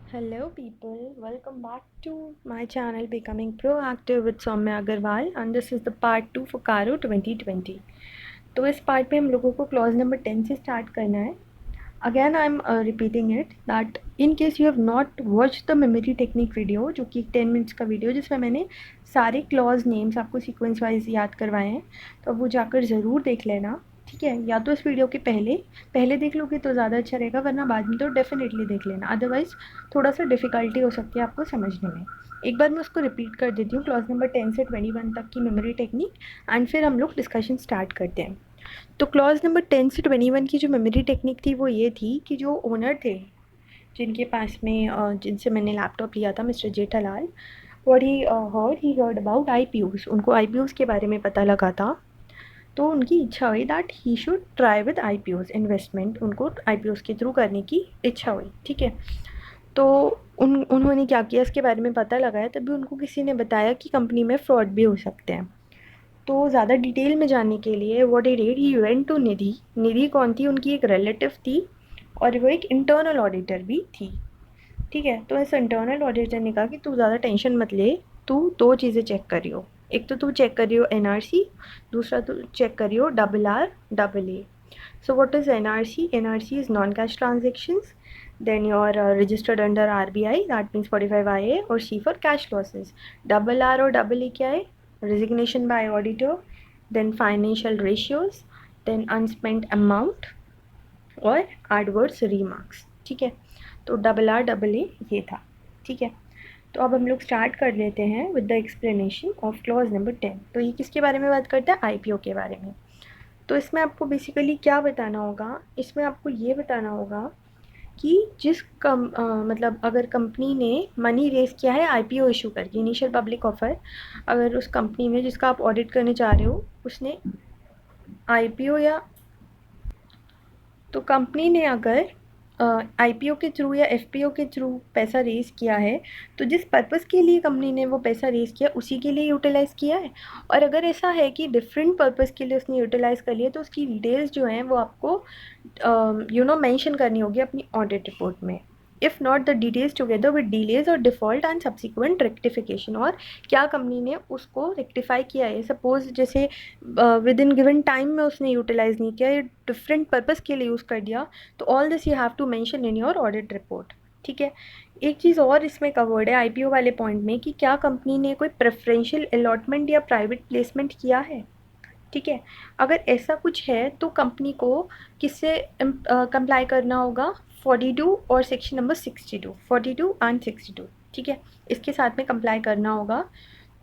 Hello, people. Welcome back to my channel Becoming Proactive with Soumya Agarwal, and this is the part 2 for Caro 2020. तो इस part में हम लोगों को clause number 10 से start करना है. Again I am repeating it that in case you have not watch the memory technique video, जो कि 10 मिनट्स का वीडियो जिसमें मैंने सारे क्लॉज नेम्स आपको सीक्वेंस वाइज याद करवाए हैं, तो अब वो जाकर ज़रूर देख लेना. ठीक है, या तो इस वीडियो के पहले पहले देख लोगे तो ज़्यादा अच्छा रहेगा, वरना बाद में तो डेफिनेटली देख लेना, अदरवाइज़ थोड़ा सा डिफ़िकल्टी हो सकती है आपको समझने में. एक बार मैं उसको रिपीट कर देती हूँ, क्लॉज नंबर 10 से 21 तक की मेमोरी टेक्निक, एंड फिर हम लोग डिस्कशन स्टार्ट करते हैं. तो क्लॉज नंबर 10 से 21 की जो मेमोरी टेक्निक थी वो ये थी कि जो ओनर थे, जिनके पास में जिनसे मैंने लैपटॉप लिया था, मिस्टर जेठालाल, और ही हर्ड अबाउट IPOs. उनको IPOs के बारे में पता लगा था, तो उनकी इच्छा हुई that he should try with IPOs. Investment उनको IPOs के थ्रू करने की इच्छा हुई. ठीक है, तो उन्होंने क्या किया, इसके बारे में पता लगाया, तभी उनको किसी ने बताया कि कंपनी में फ्रॉड भी हो सकते हैं. तो ज़्यादा डिटेल में जानने के लिए what he did, he went to Nidhi. Nidhi कौन थी? उनकी एक रिलेटिव थी, और वो एक इंटरनल ऑडिटर भी थी. ठीक है, तो इस इंटरनल ऑडिटर ने कहा कि तू ज़्यादा टेंशन मत ले, तू दो चीज़ें चेक करियो. एक तो तू चेक करियो NRC, दूसरा तू चेक करियो RRAA. So what is NRC? NRC is non-cash transactions. Then you're registered under RBI, that means 45IA, और C for cash losses. RR और AA क्या है? Resignation by auditor, then financial ratios, then unspent amount, और adverse remarks. ठीक है, तो RRAA ये था. ठीक है, तो अब हम लोग स्टार्ट कर लेते हैं with the explanation of clause number 10. तो ये किसके बारे में बात करता है? IPO के बारे में. तो इसमें आपको बेसिकली क्या बताना होगा, इसमें आपको ये बताना होगा कि मतलब अगर कंपनी ने मनी रेज़ किया है IPO इशू करके, इनिशियल पब्लिक ऑफ़र, अगर उस कंपनी ने जिसका आप ऑडिट करने जा रहे हो उसने IPO या तो कंपनी ने अगर IPO के थ्रू या FPO के थ्रू पैसा रेज़ किया है, तो जिस पर्पज़ के लिए कंपनी ने वो पैसा रेज़ किया उसी के लिए यूटिलाइज़ किया है. और अगर ऐसा है कि डिफरेंट पर्पज़ के लिए उसने यूटिलाइज़ कर लिया, तो उसकी डिटेल्स जो हैं वो आपको मेंशन करनी होगी अपनी ऑडिट रिपोर्ट में. If not, the details together with delays और डिफ़ॉल्ट एंड सब्सिक्वेंट रेक्टिफिकेशन. और क्या कंपनी ने उसको रेक्टिफाई किया है. सपोज़ जैसे विद इन गिवन टाइम में उसने यूटिलाइज़ नहीं किया, डिफरेंट पर्पज़ के लिए यूज़ कर दिया, तो all this you have to mention in your audit report. ठीक है, एक चीज़ और इसमें कवर्ड है IPO वाले पॉइंट में, कि क्या कंपनी ने कोई प्रेफरेंशियल अलॉटमेंट या प्राइवेट प्लेसमेंट किया है. ठीक है, अगर ऐसा कुछ है तो कंपनी को किससे कंप्लाई करना होगा? 42 और सेक्शन नंबर 62, 42 एंड 62. ठीक है, इसके साथ में कंप्लाई करना होगा.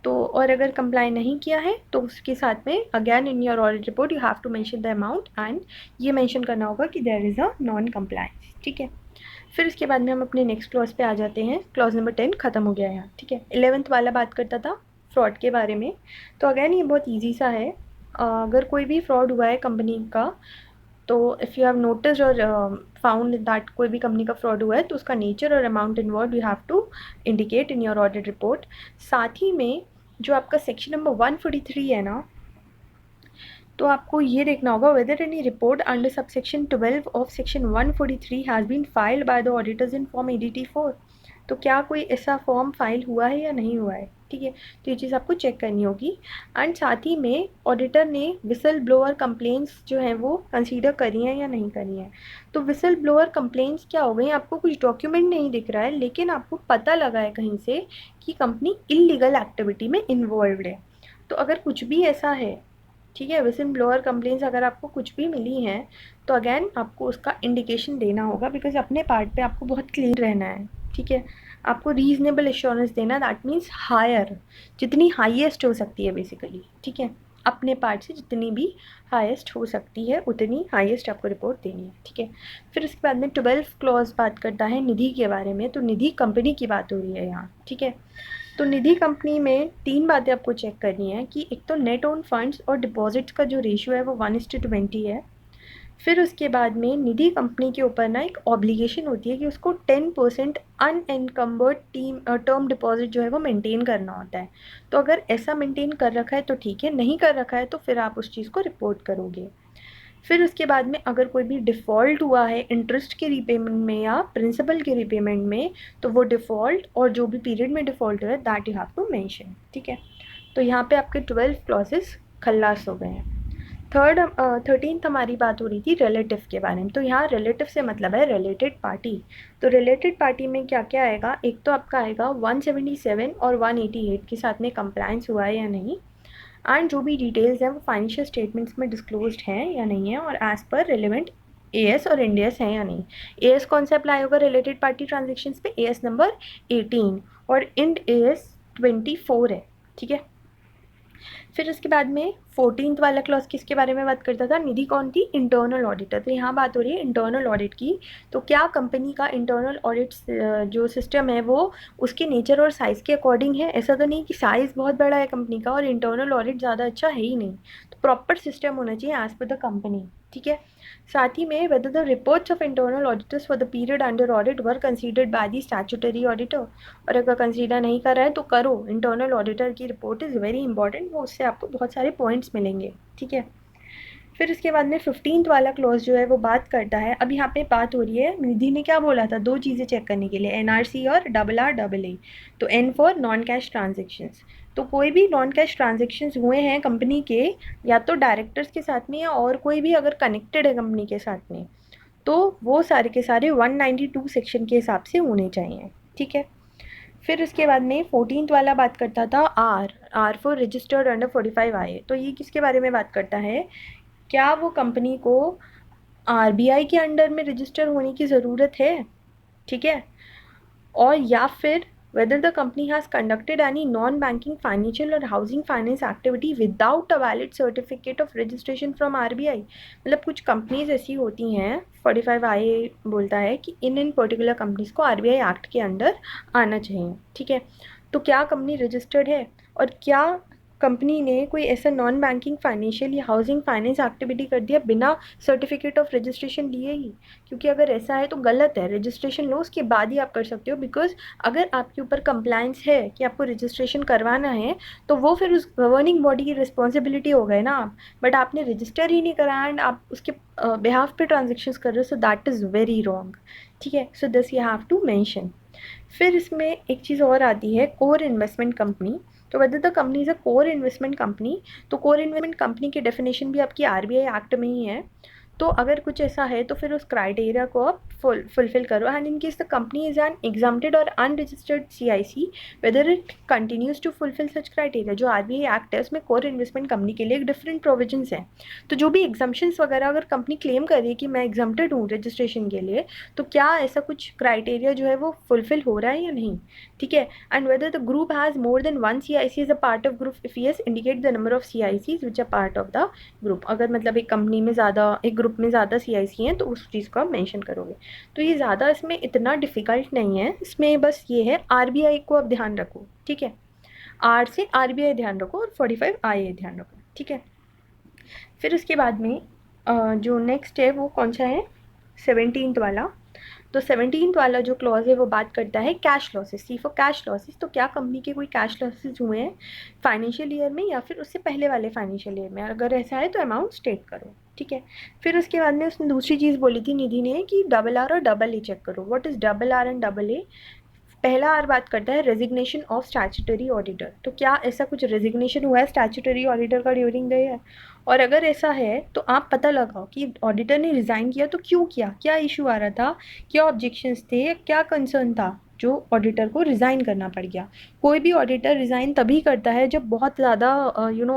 तो और अगर कंप्लाई नहीं किया है तो उसके साथ में again in your audit report you have to mention the amount, and ये मेंशन करना होगा कि there is a non compliance. ठीक है, फिर इसके बाद में हम अपने नेक्स्ट क्लॉज पे आ जाते हैं. क्लॉज नंबर 10 ख़त्म हो गया यहाँ. ठीक है, 11th वाला बात करता था फ्रॉड के बारे में. तो अगेन ये बहुत ईजी सा है. अगर कोई भी फ्रॉड हुआ है कंपनी का, तो इफ़ यू हैव नोटिस और फाउंड दैट कोई भी कंपनी का फ्रॉड हुआ है, तो उसका नेचर और amount involve you have to indicate in your audit report. साथ ही में जो आपका सेक्शन नंबर 143 है ना, तो आपको ये देखना होगा whether any report under subsection 12 of section 143 has been filed by the auditors in form ADT4. तो क्या कोई ऐसा फॉर्म फाइल हुआ है या नहीं हुआ है. ठीक है, तो ये चीज़ आपको चेक करनी होगी. एंड साथ ही में ऑडिटर ने विसल ब्लोअर कंप्लेंट्स जो हैं वो कंसीडर करी हैं या नहीं करी हैं. तो विसल ब्लोअर कंप्लेंट्स क्या हो गई, आपको कुछ डॉक्यूमेंट नहीं दिख रहा है, लेकिन आपको पता लगा है कहीं से कि कंपनी इलीगल एक्टिविटी में इन्वॉल्व है. तो अगर कुछ भी ऐसा है, ठीक है, विसल ब्लोअर कंप्लेंट्स अगर आपको कुछ भी मिली हैं, तो अगेन आपको उसका इंडिकेशन देना होगा, बिकॉज अपने पार्ट पे आपको बहुत क्लीन रहना है. ठीक है, आपको रीजनेबल एश्योरेंस देना, दैट मीन्स हायर, जितनी हाईएस्ट हो सकती है बेसिकली. ठीक है, अपने पार्ट से जितनी भी हाईएस्ट हो सकती है उतनी हाईएस्ट आपको रिपोर्ट देनी है. ठीक है, फिर उसके बाद में 12 क्लॉज बात करता है निधि के बारे में. तो निधि कंपनी की बात हो रही है यहाँ. ठीक है, तो निधि कंपनी में 3 बातें आपको चेक करनी है, कि एक तो नेट ओन फंड्स और डिपॉजिट्स का जो रेशियो है वो 1:20 है. फिर उसके बाद में निधि कंपनी के ऊपर ना एक ऑब्लिगेशन होती है कि उसको 10% अनएनकम्बर्ड टर्म डिपॉजिट जो है वो मेंटेन करना होता है. तो अगर ऐसा मेंटेन कर रखा है तो ठीक है, नहीं कर रखा है तो फिर आप उस चीज़ को रिपोर्ट करोगे. फिर उसके बाद में अगर कोई भी डिफ़ॉल्ट हुआ है इंटरेस्ट के रीपेमेंट में या प्रिंसिपल के रीपेमेंट में, तो वो डिफ़ॉल्ट और जो भी पीरियड में डिफ़ॉल्ट हुआ है that you have to mention, ठीक है। तो यहाँ पे आपके 12 क्लॉजेस खल्लास हो गए हैं। 13th हमारी बात हो रही थी रिलेटिव के बारे में। तो यहाँ रिलेटिव से मतलब है रिलेटेड पार्टी। तो रिलेटेड पार्टी में क्या क्या आएगा, एक तो आपका आएगा 177 और 188 के साथ में कंप्लायंस हुआ है या नहीं, एंड जो भी डिटेल्स हैं वो फाइनेंशियल स्टेटमेंट्स में डिस्क्लोज्ड हैं या नहीं है, और एज पर रिलेवेंट एएस और इंडियस हैं या नहीं। एएस कौन सा अप्लाई होगा रिलेटेड पार्टी ट्रांजेक्शन्स पे, एएस नंबर 18 और इंड एएस 24 है, ठीक है। फिर उसके बाद में 14th वाला क्लॉज किसके बारे में बात करता था, निधि कौन थी, इंटरनल ऑडिटर। तो यहाँ बात हो रही है इंटरनल ऑडिट की। तो क्या कंपनी का इंटरनल ऑडिट जो सिस्टम है वो उसके नेचर और साइज़ के अकॉर्डिंग है, ऐसा तो नहीं कि साइज़ बहुत बड़ा है कंपनी का और इंटरनल ऑडिट ज़्यादा अच्छा है ही नहीं। तो प्रॉपर सिस्टम होना चाहिए एज पर द कंपनी, ठीक है। साथ ही में whether the reports of internal auditors for the period under audit were considered by the statutory auditor, और अगर कंसीडर नहीं कर रहा है तो करो, इंटरनल ऑडिटर की रिपोर्ट इज़ वेरी इंपॉर्टेंट, वो उससे आपको बहुत सारे पॉइंट्स मिलेंगे, ठीक है। फिर उसके बाद में 15th वाला क्लॉज जो है वो बात करता है, अब यहाँ पे बात हो रही है निधि ने क्या बोला था, दो चीज़ें चेक करने के लिए, एनआरसी और RRAA। तो N for non cash transactions. तो कोई भी नॉन कैश ट्रांजेक्शन्स हुए हैं कंपनी के या तो डायरेक्टर्स के साथ में या और कोई भी अगर कनेक्टेड है कंपनी के साथ में, तो वो सारे के सारे 192 सेक्शन के हिसाब से होने चाहिए, ठीक है। फिर उसके बाद में 14th वाला बात करता था are for registered under 45IA। तो ये किसके बारे में बात करता है, क्या वो कंपनी को आरबीआई के अंडर में रजिस्टर होने की ज़रूरत है, ठीक है, और या फिर whether the company has conducted any non-banking financial or housing finance activity without a valid certificate of registration from RBI। मतलब कुछ कंपनीज ऐसी होती हैं, 45IA बोलता है कि इन पर्टिकुलर कंपनीज को RBI एक्ट के अंडर आना चाहिए, ठीक है। तो क्या कंपनी रजिस्टर्ड है और क्या कंपनी ने कोई ऐसा नॉन बैंकिंग फाइनेंशियल या हाउसिंग फाइनेंस एक्टिविटी कर दिया बिना सर्टिफिकेट ऑफ रजिस्ट्रेशन लिए ही, क्योंकि अगर ऐसा है तो गलत है, रजिस्ट्रेशन लो उसके बाद ही आप कर सकते हो। बिकॉज अगर आपके ऊपर कंप्लायंस है कि आपको रजिस्ट्रेशन करवाना है तो वो फिर उस गवर्निंग बॉडी की रिस्पॉन्सिबिलिटी हो गए ना आप, बट आपने रजिस्टर ही नहीं करा एंड आप उसके बिहाफ पे ट्रांजेक्शन्स कर रहे हो, so that is very wrong, ठीक है। So this you have to mention. फिर इसमें एक चीज़ और आती है कोर इन्वेस्टमेंट कंपनी। तो whether the company is a core investment company, तो कोर इन्वेस्टमेंट कंपनी की डेफिनेशन भी आपकी आरबीआई एक्ट में ही है। तो अगर कुछ ऐसा है तो फिर उस क्राइटेरिया को आप फुलफिल करो, and in case the company is an exempted or unregistered CIC whether it continues to fulfil such criteria. जो आरबीआई एक्ट है उसमें कोर इन्वेस्टमेंट कंपनी के लिए एक डिफरेंट प्रोविजंस हैं। तो जो भी एग्जाम्पशंस वगैरह अगर कंपनी क्लेम कर रही है कि मैं एग्जाम्प्टेड हूँ रजिस्ट्रेशन के लिए, तो क्या ऐसा कुछ क्राइटेरिया जो है वो फुलफिल हो रहा है या नहीं, ठीक है। And whether the group has more than one CIC is a part of group, if yes indicate the number of CICs which are part of the group. अगर मतलब एक कंपनी में ज़्यादा, एक ग्रुप में ज़्यादा CIC हैं तो उस चीज़ को आप मेंशन करोगे। तो ये ज़्यादा इसमें इतना डिफ़िकल्ट नहीं है, इसमें बस ये है RBI को आप ध्यान रखो, ठीक है। R से RBI ध्यान रखो और 45IA ध्यान रखो, ठीक है। फिर उसके बाद में जो नेक्स्ट है वो कौन सा है, 17th वाला। तो 17th वाला जो क्लॉज है वो बात करता है cash losses, C for cash losses. तो क्या कंपनी के कोई कैश लॉसेस हुए हैं फाइनेंशियल ईयर में या फिर उससे पहले वाले फाइनेंशियल ईयर में, अगर ऐसा है तो अमाउंट स्टेट करो, ठीक है। फिर उसके बाद में उसने दूसरी चीज़ बोली थी निधि ने कि RR और AA चेक करो। What is RR and AA। पहला आर बात करता है रेजिग्नेशन ऑफ स्टैट्यूटरी ऑडिटर। तो क्या ऐसा कुछ रेजिग्नेशन हुआ है स्टैट्यूटरी ऑडिटर का ड्यूरिंग द ईयर, और अगर ऐसा है तो आप पता लगाओ कि ऑडिटर ने रिज़ाइन किया तो क्यों किया, क्या इशू आ रहा था, क्या ऑब्जेक्शंस थे, क्या कंसर्न था जो ऑडिटर को रिज़ाइन करना पड़ गया। कोई भी ऑडिटर रिज़ाइन तभी करता है जब बहुत ज़्यादा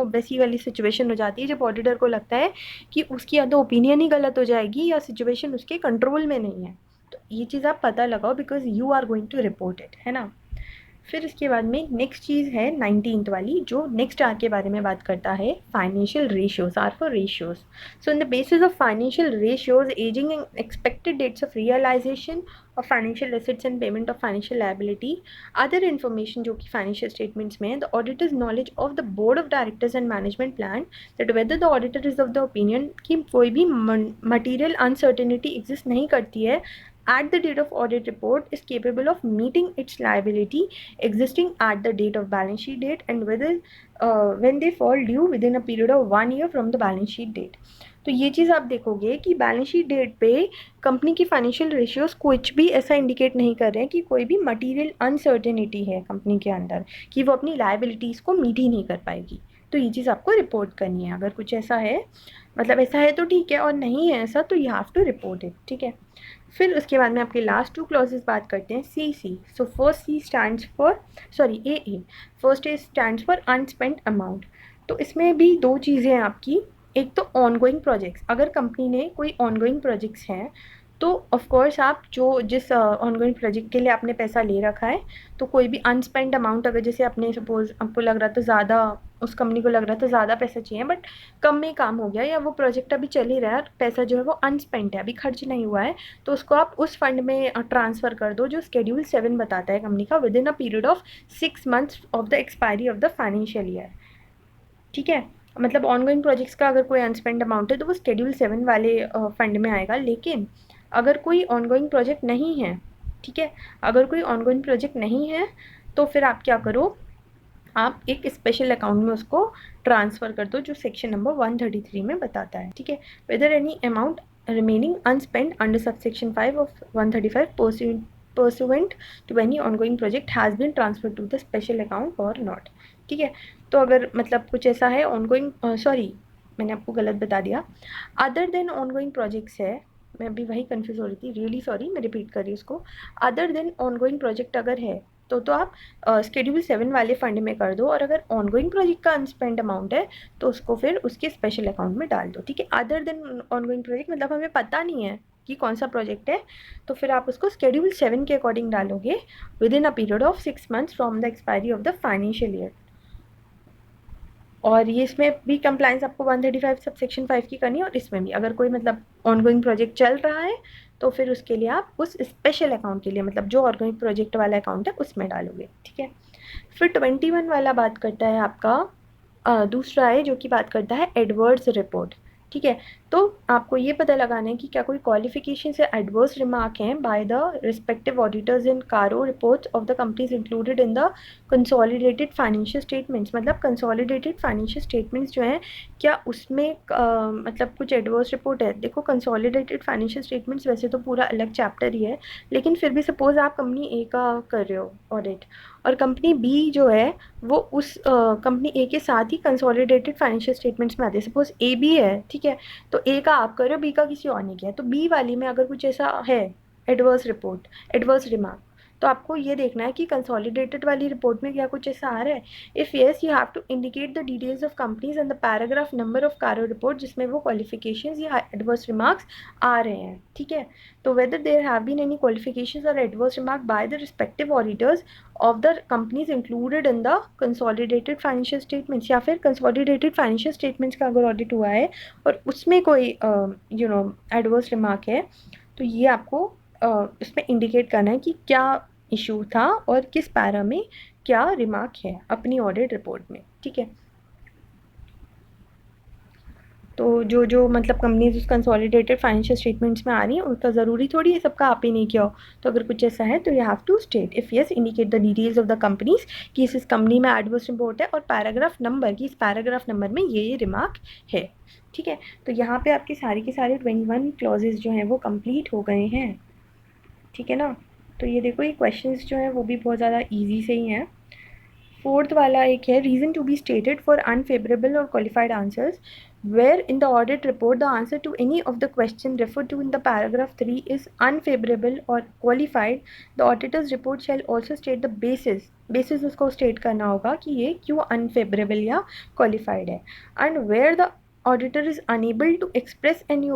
वैसी वाली सिचुएशन हो जाती है, जब ऑडिटर को लगता है कि उसकी या तो ओपिनियन ही गलत हो जाएगी या सिचुएशन उसके कंट्रोल में नहीं है। तो ये चीज़ आप पता लगाओ because you are going to report it, है ना। फिर इसके बाद में नेक्स्ट चीज़ है 19th वाली, जो नेक्स्ट आर के बारे में बात करता है financial ratios, R for ratios. So in the basis of financial ratios ageing and expected dates of realisation of financial assets and payment of financial liability, other information जो कि फाइनेंशियल स्टेटमेंट्स में है, the auditor's knowledge of the board of directors and management plan that whether the auditor is of the opinion कि कोई भी material uncertainty exist नहीं करती है at the date of audit report is capable of meeting its liability existing at the date of balance sheet date and whether when they fall due within a period of 1 year from the balance sheet date। तो ये चीज़ आप देखोगे कि balance sheet date पे company की financial ratios कुछ भी ऐसा इंडिकेट नहीं कर रहे हैं कि कोई भी मटीरियल अनसर्टेनिटी है कंपनी के अंदर, कि वो अपनी लायबिलिटीज़ को मीट ही नहीं कर पाएगी। तो ये चीज़ आपको रिपोर्ट करनी है। अगर कुछ ऐसा है, मतलब ऐसा है तो ठीक है, और नहीं है ऐसा तो you have to report it, ठीक है। फिर उसके बाद में आपके लास्ट 2 क्लॉजेस बात करते हैं C C. So first C stands for, sorry A first A stands for unspent amount. तो इसमें भी 2 चीज़ें हैं आपकी। एक तो ऑनगोइंग प्रोजेक्ट्स, अगर कंपनी ने कोई ऑनगोइंग प्रोजेक्ट्स हैं तो ऑफ कोर्स आप जो जिस ऑनगोइंग प्रोजेक्ट के लिए आपने पैसा ले रखा है, तो कोई भी अनस्पेंड अमाउंट, अगर जैसे आपने सपोज आपको लग रहा था ज़्यादा, उस कंपनी को लग रहा था ज़्यादा पैसा चाहिए बट कम में काम हो गया, या वो प्रोजेक्ट अभी चल ही रहा है, पैसा जो है वो अनस्पेंड है, अभी खर्च नहीं हुआ है, तो उसको आप उस फंड में ट्रांसफ़र कर दो जो Schedule 7 बताता है कंपनी का, with in a period of 6 months of the expiry of the financial year, ठीक है। मतलब ऑनगोइंग प्रोजेक्ट्स का अगर कोई अनस्पेंड अमाउंट है तो वो Schedule 7 वाले फंड में आएगा। लेकिन अगर कोई ऑनगोइंग प्रोजेक्ट नहीं है, ठीक है, अगर कोई ऑनगोइंग प्रोजेक्ट नहीं है तो फिर आप क्या करो, आप एक स्पेशल अकाउंट में उसको ट्रांसफ़र कर दो जो सेक्शन नंबर 133 में बताता है, ठीक है। Whether any amount remaining unspent under subsection 5 of 135 pursuant to any ongoing project has been transferred to the special account or not, ठीक है। तो अगर मतलब कुछ ऐसा है ऑनगोइंग, सॉरी मैंने आपको गलत बता दिया, अदर देन ऑनगोइंग प्रोजेक्ट्स है, मैं अभी वही कंफ्यूज हो रही थी, रियली सॉरी, मैं रिपीट कर रही हूँ उसको। अदर देन ऑनगोइंग प्रोजेक्ट अगर है तो आप Schedule 7 वाले फंड में कर दो, और अगर ऑनगोइंग प्रोजेक्ट का अनस्पेंड अमाउंट है तो उसको फिर उसके स्पेशल अकाउंट में डाल दो, ठीक है। अदर देन ऑनगोइंग प्रोजेक्ट मतलब हमें पता नहीं है कि कौन सा प्रोजेक्ट है, तो फिर आप उसको Schedule 7 के अकॉर्डिंग डालोगे with in a period of 6 months from the expiry of the financial year. और ये इसमें भी कंप्लाइंस आपको 135 सबसेक्शन 5 की करनी है, और इसमें भी अगर कोई मतलब ऑनगोइंग प्रोजेक्ट चल रहा है तो फिर उसके लिए आप उस स्पेशल अकाउंट के लिए, मतलब जो ऑनगोइंग प्रोजेक्ट वाला अकाउंट है उसमें डालोगे, ठीक है। फिर 21 वाला बात करता है आपका, दूसरा है जो कि बात करता है एडवर्स रिपोर्ट, ठीक है। तो आपको ये पता लगाना है कि क्या कोई क्वालिफिकेशन से एडवर्स रिमार्क हैं बाय द रिस्पेक्टिव ऑडिटर्स इन कारो reports of the companies included in the consolidated financial statements. मतलब कंसोलिडेटेड फाइनेंशियल स्टेटमेंट्स जो हैं, क्या उसमें मतलब कुछ एडवर्स रिपोर्ट है। देखो कंसोलिडेटेड फाइनेंशियल स्टेटमेंट्स वैसे तो पूरा अलग चैप्टर ही है, लेकिन फिर भी सपोज़ आप कंपनी ए का कर रहे हो ऑडिट, और कंपनी बी जो है वो उस कंपनी ए के साथ ही कंसोलिडेटेड फाइनेंशियल स्टेटमेंट्स में आती है। सपोज ए बी है, ठीक है, तो ए का आप कर रहे हो, बी का किसी और ने किया, तो बी वाली में अगर कुछ ऐसा है एडवर्स रिपोर्ट, एडवर्स रिमार्क, तो आपको ये देखना है कि कंसोलिडेटेड वाली रिपोर्ट में क्या कुछ ऐसा आ रहा है। If yes you have to indicate the details of companies and the paragraph number of CARO report जिसमें वो क्वालिफिकेशंस या एडवर्स रिमार्क्स आ रहे हैं, ठीक है। तो whether there have been any qualifications or adverse remark by the respective auditors of the companies included in the consolidated financial statements, या फिर कंसोलिडेटेड फाइनेंशियल स्टेटमेंट्स का अगर ऑडिट हुआ है और उसमें कोई एडवर्स रिमार्क है, तो ये आपको इसमें इंडिकेट करना है कि क्या इशू था और किस पैरा में क्या रिमार्क है अपनी ऑडिट रिपोर्ट में, ठीक है। तो जो मतलब कंपनीज उस कंसोलिडेटेड फाइनेंशियल स्टेटमेंट्स में आ रही हैं उनका ज़रूरी थोड़ी है सबका आप ही नहीं किया हो। तो अगर कुछ ऐसा है तो you have to state if yes indicate the details of the companies कि इस कंपनी में एडवर्स रिपोर्ट है, और पैराग्राफ नंबर की इस पैराग्राफ नंबर में ये रिमार्क है, ठीक है। तो यहाँ पे आपके सारे के सारे 21 क्लॉजेज जो हैं वो कंप्लीट हो गए हैं, ठीक है ना। तो ये देखो ये क्वेश्चंस जो हैं वो भी बहुत ज़्यादा ईजी से ही हैं। फोर्थ वाला एक है reason to be stated for unfavourable or qualified answers where in the audit report the answer to any of the question referred to in the paragraph 3 is unfavorable or qualified, the auditor's report shall also state the basis उसको state करना होगा कि ये क्यों unfavorable या qualified है। and where the auditor is unable to express any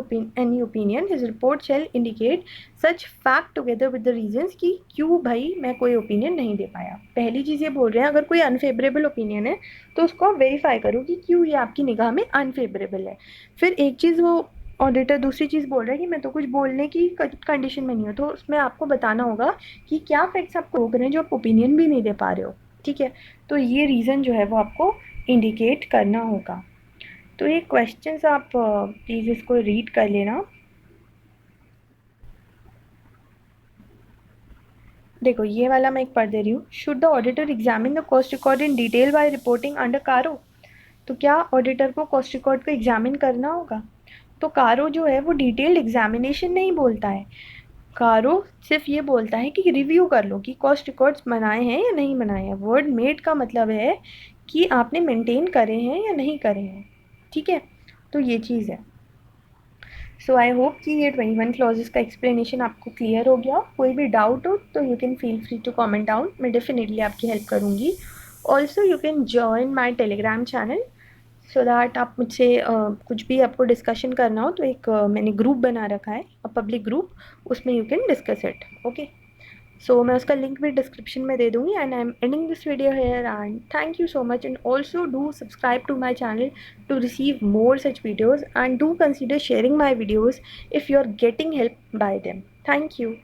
opinion his report shall indicate such fact together with the reasons कि क्यों भाई मैं कोई ओपिनियन नहीं दे पाया। पहली चीज़ ये बोल रहे हैं अगर कोई अनफेवरेबल ओपिनियन है तो उसको आप वेरीफाई करो कि क्यों ये आपकी निगाह में अनफेवरेबल है। फिर एक चीज़ वो ऑडिटर दूसरी चीज़ बोल रहा है कि मैं तो कुछ बोलने की कंडीशन में नहीं हूँ, तो उसमें आपको बताना होगा कि क्या फैक्ट्स आपको रोक रहे हैं जो आप ओपिनियन भी नहीं दे पा रहे हो, ठीक है। तो ये रीज़न जो है वो आपको इंडिकेट करना होगा। तो ये क्वेश्चंस आप प्लीज़ इसको रीड कर लेना। देखो ये वाला मैं एक पढ़ दे रही हूँ। Should the auditor examine the cost record in detail by reporting under CARO. तो क्या ऑडिटर को कॉस्ट रिकॉर्ड को एग्जामिन करना होगा। तो कारो जो है वो डिटेल्ड एग्जामिनेशन नहीं बोलता है, कारो सिर्फ ये बोलता है कि रिव्यू कर लो कि कॉस्ट रिकॉर्ड्स बनाए हैं या नहीं बनाए हैं। वर्ड मेड का मतलब है कि आपने मेंटेन करे हैं या नहीं करे हैं, ठीक है। तो ये चीज़ है। सो आई होप कि ये 21 क्लॉजेस का एक्सप्लेनेशन आपको क्लियर हो गया। कोई भी डाउट हो तो you can feel free to comment down, मैं डेफिनेटली आपकी हेल्प करूँगी। Also you can join my Telegram channel so that आप मुझसे कुछ भी आपको डिस्कशन करना हो तो एक मैंने ग्रुप बना रखा है, पब्लिक ग्रुप, उसमें you can discuss it, okay. So मैं उसका लिंक भी डिस्क्रिप्शन में दे दूँगी। And I am ending this video here and thank you so much, and also do subscribe to my channel to receive more such videos, and do consider sharing my videos if you are getting help by them. Thank you.